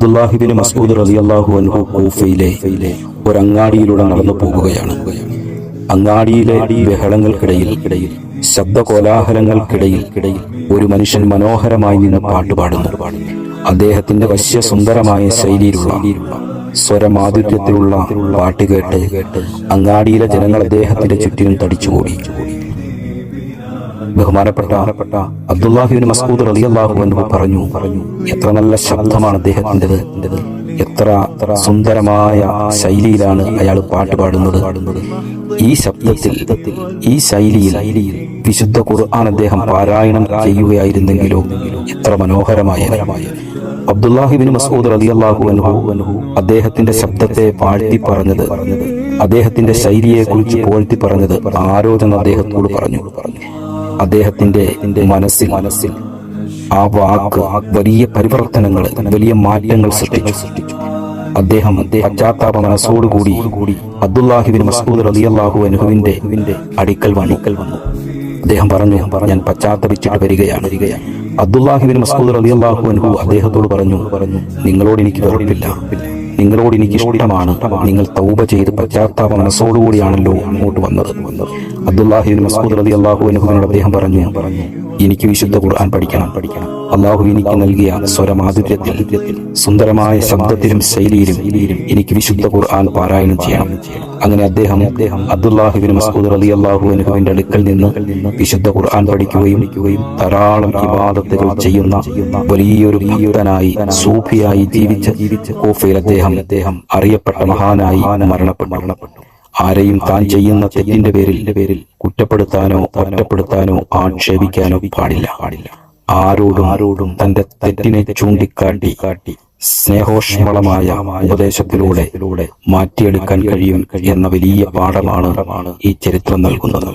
അബ്ദുല്ലാഹി ഇബ്നു മസ്ഊദ് റളിയല്ലാഹു അൻഹു കൂഫയിലെ ഒരു അങ്ങാടിയിലൂടെ നടന്നു പോകുകയാണ്. അങ്ങാടിയിലെ ബഹളങ്ങൾക്കിടയിൽ, ശബ്ദകോലാഹലങ്ങൾക്കിടയിൽ ഒരു മനുഷ്യൻ മനോഹരമായി നിന്ന് പാട്ടുപാടുന്നു. അദ്ദേഹത്തിന്റെ വശ്യസുന്ദരമായ ശൈലിയിലുള്ള സ്വരമാധുര്യത്തിലുള്ള പാട്ട് കേട്ട് അങ്ങാടിയിലെ ജനങ്ങൾ അദ്ദേഹത്തിന്റെ ചുറ്റിനും തടിച്ചുകൂടി. ബഹുമാനപ്പെട്ട അബ്ദുല്ലാഹി ഇബ്നു മസ്ഊദ് റളിയല്ലാഹു അൻഹു പറഞ്ഞു, എത്ര നല്ല ശബ്ദമാണ് അദ്ദേഹത്തിൻ്റെത്, എത്ര സുന്ദരമായ ശൈലിയിലാണ് അയാൾ പാട്ട് പാടുന്നത്. ഈ ശബ്ദത്തിൽ, ഈ ശൈലിയിൽ വിശുദ്ധ ഖുർആൻ അദ്ദേഹം പാരായണം ചെയ്യുകയായിരുന്നെങ്കിലോ എത്ര മനോഹരമായ. അബ്ദുല്ലാഹി ഇബ്നു മസ്ഊദ് റളിയല്ലാഹു അൻഹു അദ്ദേഹത്തിന്റെ ശബ്ദത്തെ വാഴ്ത്തി പറഞ്ഞത്, അദ്ദേഹത്തിന്റെ ശൈലിയെ കുറിച്ച് പുകഴ്ത്തി പറഞ്ഞത് ആരോചന അദ്ദേഹത്തോട് പറഞ്ഞു. അദ്ദേഹത്തിന്റെ മനസ്സിൽ ആ വാക്ക് വലിയ പരിവർത്തനങ്ങൾ, വലിയ മാറ്റങ്ങൾ സൃഷ്ടിച്ചു. അദ്ദേഹം പശ്ചാത്താപ മനസ്സോടുകൂടി അബ്ദുല്ലാഹി ഇബ്നു മസ്ഊദ് റളിയല്ലാഹു അൻഹുവിന്റെ അടുക്കൽ വന്നു. അദ്ദേഹം പറഞ്ഞു, ഞാൻ പശ്ചാത്തപിച്ചിട്ട് വരികയാണ്. അബ്ദുല്ലാഹി ഇബ്നു മസ്ഊദ് റളിയല്ലാഹു അൻഹു അദ്ദേഹത്തോട് പറഞ്ഞു, നിങ്ങളോട് എനിക്ക് വെറുപ്പില്ല, നിങ്ങളോട് എനിക്ക് ഇഷ്ടമാണ്. നിങ്ങൾ തൗബ ചെയ്ത് പശ്ചാത്താപ മനസ്സോടുകൂടിയാണല്ലോ അങ്ങോട്ട് വന്നത്. അബ്ദുല്ലാഹി ഇബ്നു മസ്ഊദ് റളിയല്ലാഹു അൻഹുവിനോട് അദ്ദേഹം പറഞ്ഞു, എനിക്ക് വിശുദ്ധ ഖുർആൻ പഠിക്കണം. അള്ളാഹു എനിക്ക് നൽകിയ സ്വരമാധുര്യത്തിൽ, സുന്ദരമായ ശബ്ദത്തിലും ശൈലിയിലും എനിക്ക് വിശുദ്ധ ഖുർആൻ പാരായണം ചെയ്യണം. അങ്ങനെ അദ്ദേഹം അബ്ദുല്ലാഹി ഇബ്നു മസ്ഊദ് റളിയല്ലാഹു അൻഹുവിന്റെ അടുക്കൽ നിന്ന് വിശുദ്ധ ഖുർആൻ പഠിക്കുകയും ധാരാളം ഇബാദത്തുകൾ ചെയ്യുന്ന വലിയൊരു ഭക്തനായി, സൂഫിയായി ജീവിച്ച കൂഫയിൽ അദ്ദേഹം അറിയപ്പെട്ട മഹാനായി മരണപ്പെട്ടു. ആരെയും താൻ ചെയ്യുന്ന തെറ്റിന്റെ പേരിൽ കുറ്റപ്പെടുത്താനോ ഒറ്റപ്പെടുത്താനോ ആക്ഷേപിക്കാനോ പാടില്ല. ആരോടും തന്റെ തെറ്റിനെ ചൂണ്ടിക്കാട്ടി സ്നേഹോഷ്മളമായ ഉപദേശത്തിലൂടെ മാറ്റിയെടുക്കാൻ കഴിയും എന്ന വലിയ പാഠമാണ് ഈ ചരിത്രം നൽകുന്നത്.